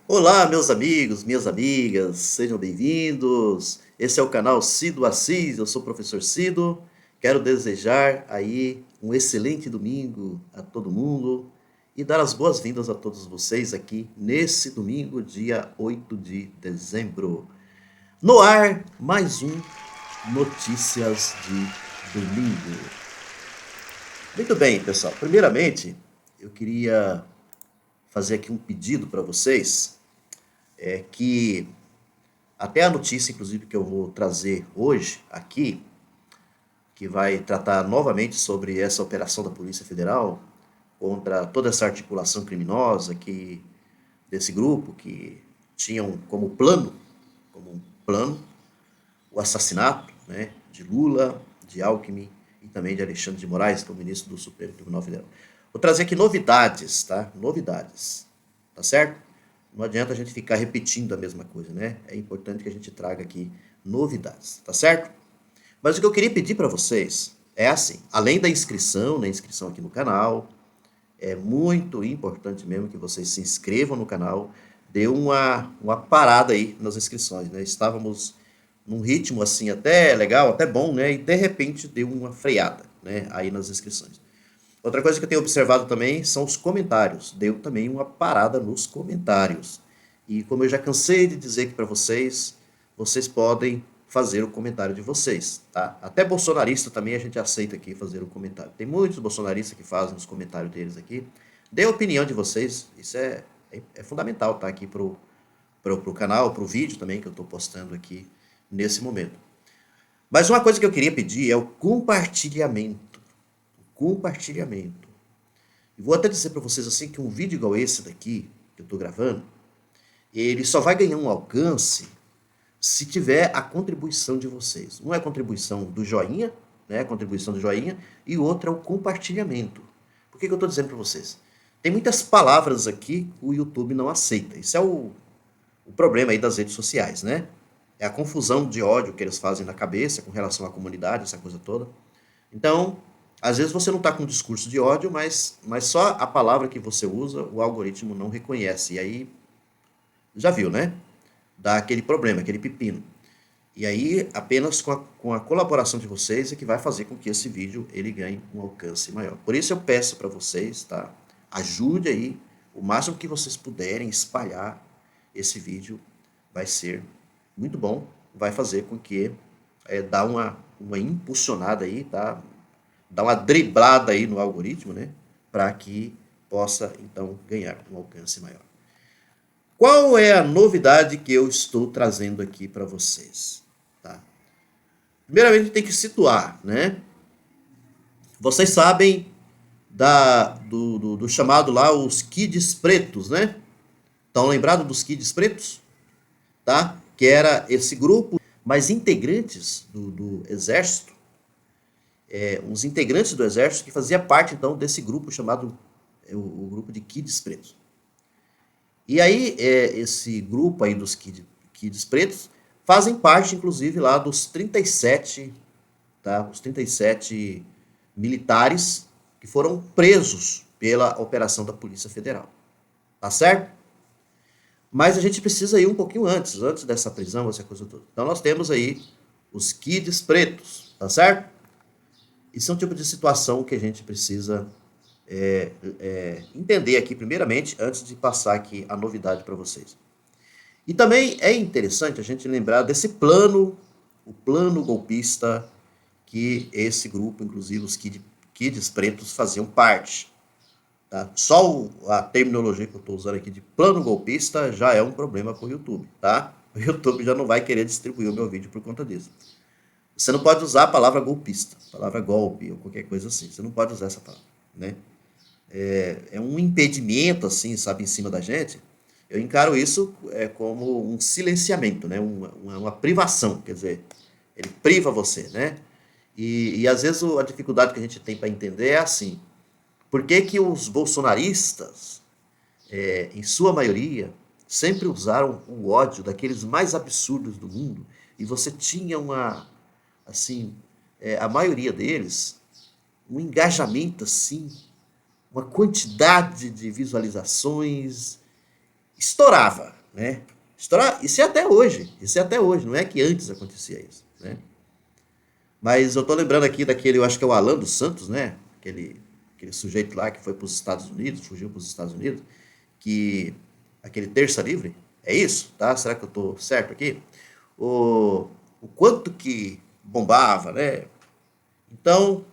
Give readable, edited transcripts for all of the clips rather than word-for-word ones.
Olá, meus amigos, minhas amigas, sejam bem-vindos. Esse é o canal Cido Assis, eu sou o professor Cido. Quero desejar aí um excelente domingo a todo mundo e dar as boas-vindas a todos vocês aqui nesse domingo, dia 8 de dezembro. No ar, mais um Notícias de Domingo. Muito bem, pessoal. Primeiramente, eu queria fazer aqui um pedido para vocês, que até a notícia, inclusive, que eu vou trazer hoje aqui, que vai tratar novamente sobre essa operação da Polícia Federal contra toda essa articulação criminosa desse grupo que tinham como um plano, o assassinato, né, de Lula, de Alckmin e também de Alexandre de Moraes, que é o ministro do Supremo Tribunal Federal. Vou trazer aqui novidades, tá? Novidades, tá certo? Não adianta a gente ficar repetindo a mesma coisa, né? É importante que a gente traga aqui novidades, tá certo? Mas o que eu queria pedir para vocês é assim, além da inscrição, né, inscrição aqui no canal, é muito importante mesmo que vocês se inscrevam no canal, dê uma parada aí nas inscrições, né? Estávamos num ritmo assim até legal, até bom, né? E de repente deu uma freada, né? Aí nas inscrições. Outra coisa que eu tenho observado também são os comentários. Deu também uma parada nos comentários. E como eu já cansei de dizer aqui para vocês, vocês podem fazer o comentário de vocês, tá? Até bolsonarista também a gente aceita aqui fazer o comentário. Tem muitos bolsonaristas que fazem os comentários deles aqui. Dê a opinião de vocês, isso é fundamental, tá? Aqui pro canal, pro vídeo também que eu estou postando aqui nesse momento. Mas uma coisa que eu queria pedir é o compartilhamento. Compartilhamento. E vou até dizer para vocês assim que um vídeo igual esse daqui, que eu estou gravando, ele só vai ganhar um alcance se tiver a contribuição de vocês. Um é a contribuição do joinha, né? A contribuição do joinha, e o outro é o compartilhamento. Por que eu estou dizendo para vocês? Tem muitas palavras aqui que o YouTube não aceita. Isso é o problema aí das redes sociais, né? É a confusão de ódio que eles fazem na cabeça com relação à comunidade, essa coisa toda. Então, às vezes você não está com um discurso de ódio, mas só a palavra que você usa, o algoritmo não reconhece. E aí, já viu, né? Dá aquele problema, aquele pepino. E aí, apenas com a colaboração de vocês é que vai fazer com que esse vídeo ele ganhe um alcance maior. Por isso eu peço para vocês, tá? Ajude aí o máximo que vocês puderem espalhar esse vídeo. Vai ser muito bom, vai fazer com que dá uma impulsionada aí, tá? Dá uma driblada aí no algoritmo, né? Para que possa então ganhar um alcance maior. Qual é a novidade que eu estou trazendo aqui para vocês? Tá? Primeiramente, tem que situar, né? Vocês sabem do chamado lá os kids pretos, né? Estão lembrados dos kids pretos? Tá? Que era esse grupo, mas integrantes do exército, uns integrantes do exército que fazia parte então desse grupo chamado o grupo de kids pretos. E aí, esse grupo aí dos kids pretos fazem parte, inclusive, lá dos 37, tá? Os 37 militares que foram presos pela operação da Polícia Federal. Tá certo? Mas a gente precisa ir um pouquinho antes dessa prisão, essa coisa toda. Então nós temos aí os kids pretos, tá certo? Isso é um tipo de situação que a gente precisa entender aqui primeiramente, antes de passar aqui a novidade para vocês. E também é interessante a gente lembrar desse plano, o plano golpista que esse grupo, inclusive os kids pretos, faziam parte. Tá? Só a terminologia que eu estou usando aqui de plano golpista já é um problema para o YouTube. Tá? O YouTube já não vai querer distribuir o meu vídeo por conta disso. Você não pode usar a palavra golpista, a palavra golpe ou qualquer coisa assim. Você não pode usar essa palavra. Né? É um impedimento, assim, sabe, em cima da gente. Eu encaro isso como um silenciamento, né? Uma privação, quer dizer, ele priva você, né? E às vezes a dificuldade que a gente tem para entender é assim: por que que os bolsonaristas, em sua maioria, sempre usaram o ódio daqueles mais absurdos do mundo e você tinha assim, a maioria deles, um engajamento assim, uma quantidade de visualizações estourava, né? Isso é até hoje, não é que antes acontecia isso, né? Mas eu tô lembrando aqui daquele, eu acho que é o Alan dos Santos, né? Aquele sujeito lá que foi para os Estados Unidos, fugiu para os Estados Unidos, que aquele terça livre, é isso, tá? Será que eu tô certo aqui? O quanto que bombava, né? Então,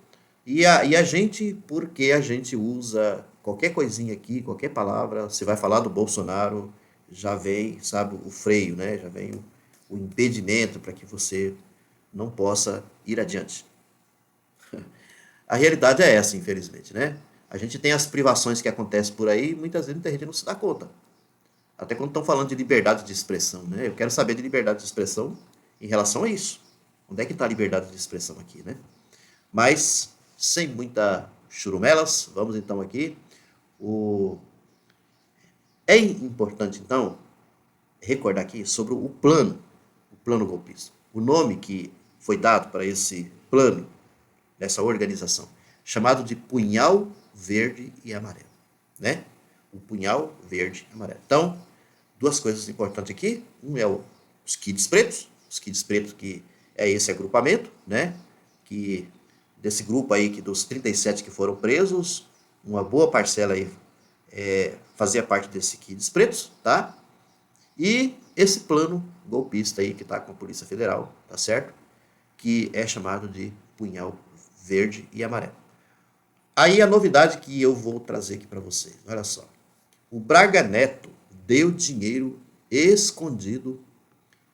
e a gente, porque a gente usa qualquer coisinha aqui, qualquer palavra, você vai falar do Bolsonaro, já vem, sabe, o freio, né? Já vem o impedimento para que você não possa ir adiante. A realidade é essa, infelizmente, né? A gente tem as privações que acontecem por aí, muitas vezes a gente não se dá conta. Até quando estão falando de liberdade de expressão, né? Eu quero saber de liberdade de expressão em relação a isso. Onde é que está a liberdade de expressão aqui, né? Mas, sem muita churumelas, vamos então aqui. O... É importante, então, recordar aqui sobre o plano golpista. O nome que foi dado para esse plano, dessa organização, chamado de Punhal Verde e Amarelo, né? O Punhal Verde e Amarelo. Então, duas coisas importantes aqui. Um é os Kids Pretos que é esse agrupamento, né? Que desse grupo aí, que dos 37 que foram presos, uma boa parcela aí fazia parte desse Kids Pretos, tá? E esse plano golpista aí que está com a Polícia Federal, tá certo? Que é chamado de Punhal Verde e Amarelo. Aí a novidade que eu vou trazer aqui para vocês, olha só. O Braga Neto deu dinheiro escondido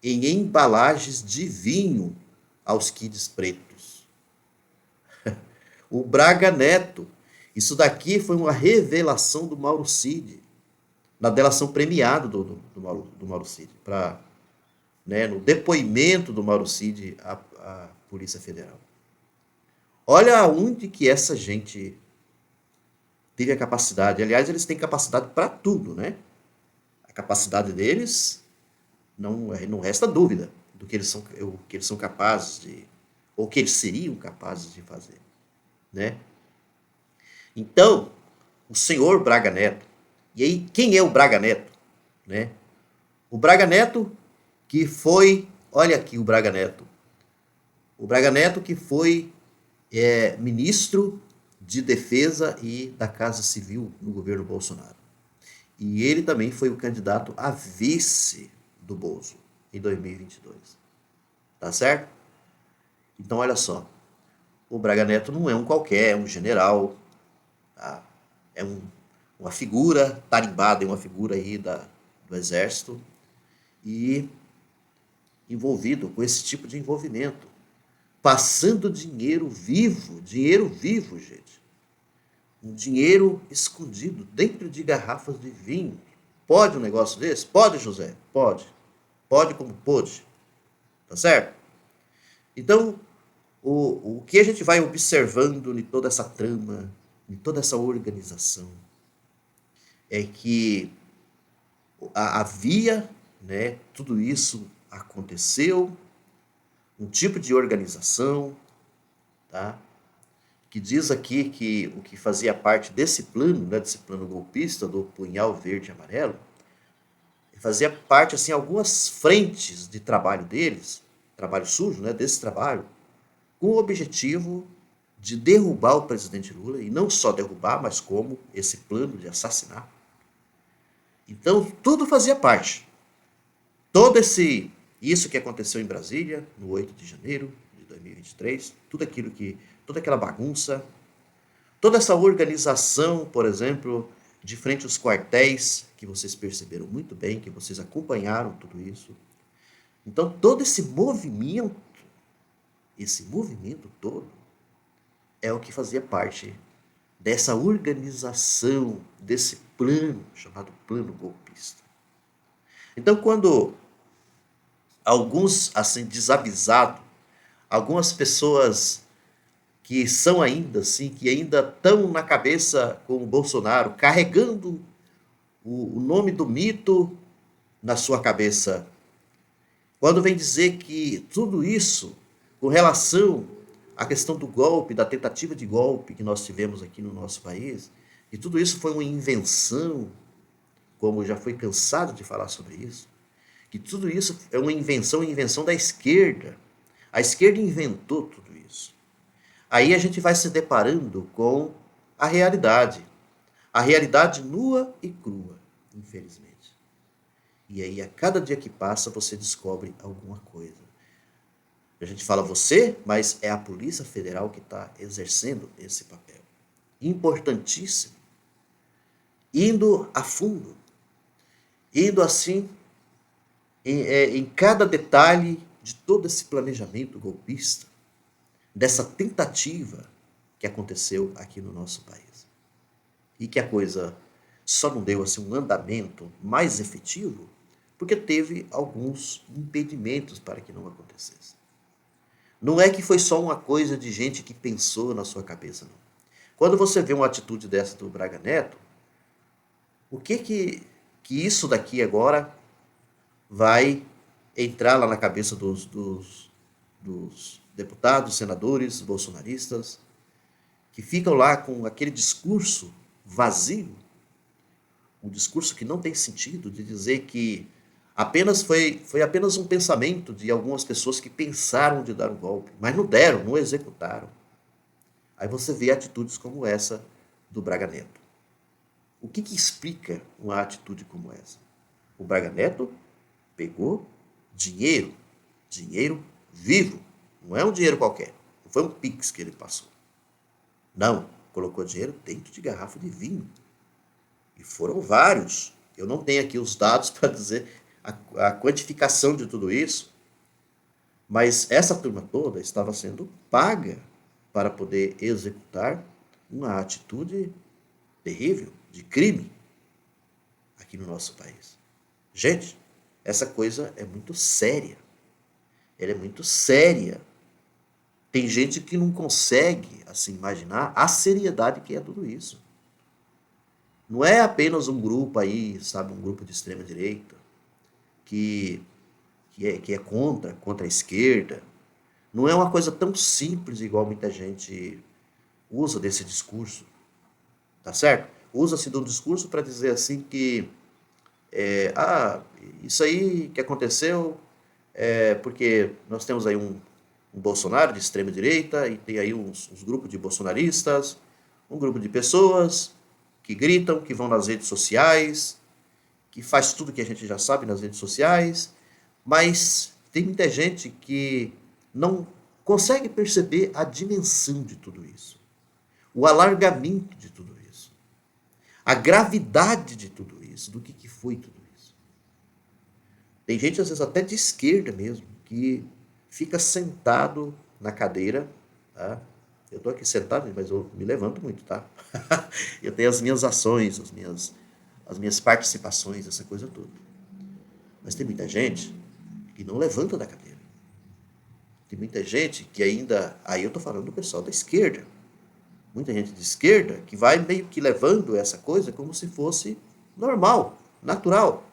em embalagens de vinho aos Kids Pretos. O Braga Neto, isso daqui foi uma revelação do Mauro Cid, na delação premiada do Mauro Cid, né, no depoimento do Mauro Cid à Polícia Federal. Olha aonde que essa gente teve a capacidade. Aliás, eles têm capacidade para tudo, né? A capacidade deles, não resta dúvida do que o que eles são capazes de, ou que eles seriam capazes de fazer, né? Então, o senhor Braga Neto, e aí quem é o Braga Neto, né? O Braga Neto que foi, olha aqui o Braga Neto que foi ministro de Defesa e da Casa Civil no governo Bolsonaro. E ele também foi o candidato a vice do Bolso em 2022. Tá certo? Então, olha só. O Braga Neto não é um qualquer, é um general. Tá? É uma figura tarimbada, é uma figura aí do Exército. E envolvido com esse tipo de envolvimento. Passando dinheiro vivo, gente. Um dinheiro escondido dentro de garrafas de vinho. Pode um negócio desse? Pode, José? Pode. Pode como pode. Tá certo? Então, o que a gente vai observando em toda essa trama, em toda essa organização, é que havia, né, tudo isso aconteceu, um tipo de organização, tá? Que diz aqui que o que fazia parte desse plano, né, desse plano golpista, do Punhal Verde e Amarelo, fazia parte, assim, algumas frentes de trabalho deles, trabalho sujo, né, desse trabalho, com o objetivo de derrubar o presidente Lula, e não só derrubar, mas como esse plano de assassinar. Então, tudo fazia parte. Isso que aconteceu em Brasília, no 8 de janeiro de 2023, toda aquela bagunça, toda essa organização, por exemplo, de frente aos quartéis, que vocês perceberam muito bem, que vocês acompanharam tudo isso. Então, todo esse movimento todo, é o que fazia parte dessa organização, desse plano, chamado plano golpista. Então, quando alguns, assim, desavisados, algumas pessoas que são ainda, assim, que ainda estão na cabeça com o Bolsonaro, carregando o nome do mito na sua cabeça, quando vem dizer que tudo isso, com relação à questão do golpe, da tentativa de golpe que nós tivemos aqui no nosso país, e tudo isso foi uma invenção como já foi cansado de falar sobre isso, que tudo isso é uma invenção da esquerda. A esquerda inventou tudo isso. Aí a gente vai se deparando com a realidade nua e crua, infelizmente. E aí, a cada dia que passa, você descobre alguma coisa. A gente fala você, mas é a Polícia Federal que está exercendo esse papel. Importantíssimo. Indo a fundo. Indo assim em cada detalhe de todo esse planejamento golpista, dessa tentativa que aconteceu aqui no nosso país. E que a coisa só não deu assim um andamento mais efetivo porque teve alguns impedimentos para que não acontecesse. Não é que foi só uma coisa de gente que pensou na sua cabeça, não. Quando você vê uma atitude dessa do Braga Neto, o que isso daqui agora vai entrar lá na cabeça dos deputados, senadores, bolsonaristas, que ficam lá com aquele discurso vazio, um discurso que não tem sentido, de dizer que foi apenas um pensamento de algumas pessoas que pensaram de dar um golpe, mas não deram, não executaram. Aí você vê atitudes como essa do Braga Neto. O que explica uma atitude como essa? O Braga Neto pegou dinheiro vivo, não é um dinheiro qualquer, não foi um Pix que ele passou. Não, colocou dinheiro dentro de garrafa de vinho. E foram vários. Eu não tenho aqui os dados para dizer a quantificação de tudo isso, mas essa turma toda estava sendo paga para poder executar uma atitude terrível, de crime, aqui no nosso país. Gente, essa coisa é muito séria. Ela é muito séria. Tem gente que não consegue, assim, imaginar a seriedade que é tudo isso. Não é apenas um grupo aí, sabe, um grupo de extrema direita, que é contra a esquerda. Não é uma coisa tão simples igual muita gente usa desse discurso, tá certo? Usa-se de um discurso para dizer assim que isso aí que aconteceu é porque nós temos aí um Bolsonaro de extrema direita e tem aí uns grupos de bolsonaristas, um grupo de pessoas que gritam, que vão nas redes sociais, que faz tudo que a gente já sabe nas redes sociais, mas tem muita gente que não consegue perceber a dimensão de tudo isso, o alargamento de tudo isso, a gravidade de tudo isso, do que foi tudo isso. Tem gente, às vezes, até de esquerda mesmo, que fica sentado na cadeira, tá? Eu estou aqui sentado, mas eu me levanto muito, tá? Eu tenho as minhas ações, as minhas participações, essa coisa toda. Mas tem muita gente que não levanta da cadeira. Tem muita gente que ainda... Aí eu estou falando do pessoal da esquerda. Muita gente de esquerda que vai meio que levando essa coisa como se fosse normal, natural.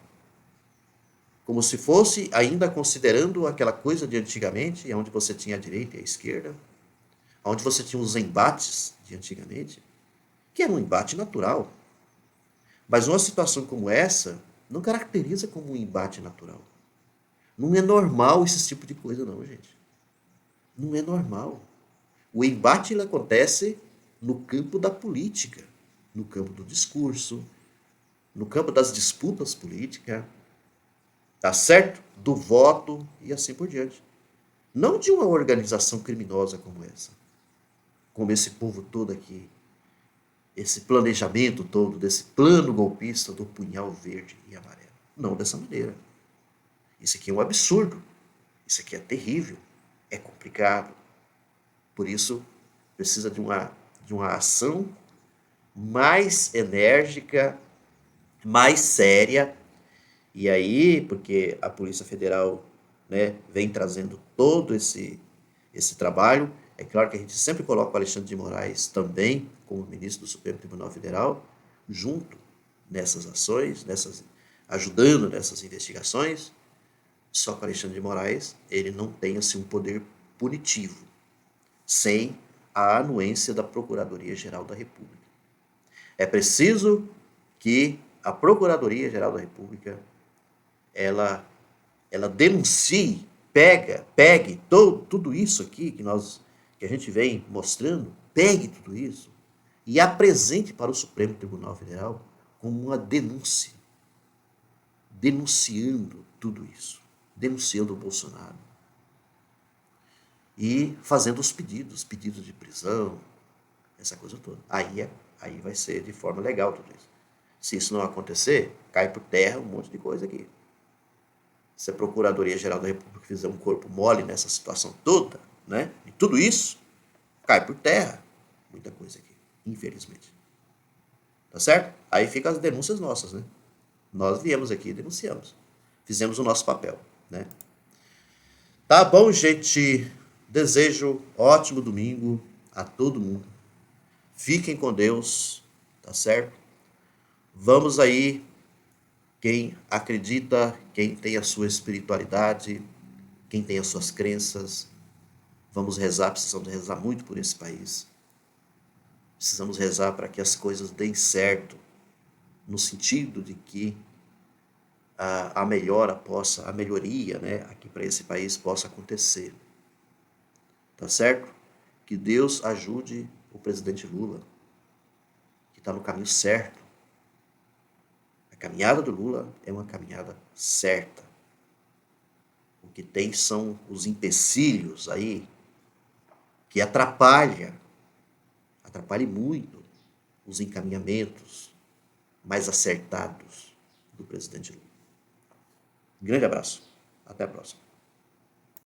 Como se fosse ainda considerando aquela coisa de antigamente, onde você tinha a direita e a esquerda, onde você tinha os embates de antigamente, que era um embate natural. Mas uma situação como essa não caracteriza como um embate natural. Não é normal esse tipo de coisa, não, gente. Não é normal. O embate ele acontece no campo da política, no campo do discurso, no campo das disputas políticas, tá certo? Do voto e assim por diante. Não de uma organização criminosa como essa, como esse povo todo aqui, esse planejamento todo, desse plano golpista do punhal verde e amarelo. Não dessa maneira. Isso aqui é um absurdo. Isso aqui é terrível. É complicado. Por isso, precisa de uma ação mais enérgica, mais séria. E aí, porque a Polícia Federal, né, vem trazendo todo esse trabalho, é claro que a gente sempre coloca o Alexandre de Moraes também, como ministro do Supremo Tribunal Federal, junto nessas ações, ajudando nessas investigações. Só que o Alexandre de Moraes, ele não tem assim, um poder punitivo, sem a anuência da Procuradoria-Geral da República. É preciso que a Procuradoria-Geral da República, ela denuncie, pegue tudo isso aqui que a gente vem mostrando, pegue tudo isso e apresente para o Supremo Tribunal Federal como uma denúncia, denunciando tudo isso, denunciando o Bolsonaro e fazendo os pedidos de prisão, essa coisa toda. Aí vai ser de forma legal tudo isso. Se isso não acontecer, cai por terra um monte de coisa aqui. Se a Procuradoria-Geral da República fizer um corpo mole nessa situação toda, né? E tudo isso cai por terra. Muita coisa aqui, infelizmente. Tá certo? Aí ficam as denúncias nossas, né? Nós viemos aqui e denunciamos. Fizemos o nosso papel, né? Tá bom, gente? Desejo ótimo domingo a todo mundo. Fiquem com Deus, tá certo? Vamos aí, quem acredita, quem tem a sua espiritualidade, quem tem as suas crenças, vamos rezar, precisamos rezar muito por esse país. Precisamos rezar para que as coisas deem certo, no sentido de que a melhoria, né, aqui para esse país possa acontecer. Tá certo? Que Deus ajude o presidente Lula, que está no caminho certo. A caminhada do Lula é uma caminhada certa. O que tem são os empecilhos aí que atrapalham muito os encaminhamentos mais acertados do presidente Lula. Um grande abraço. Até a próxima.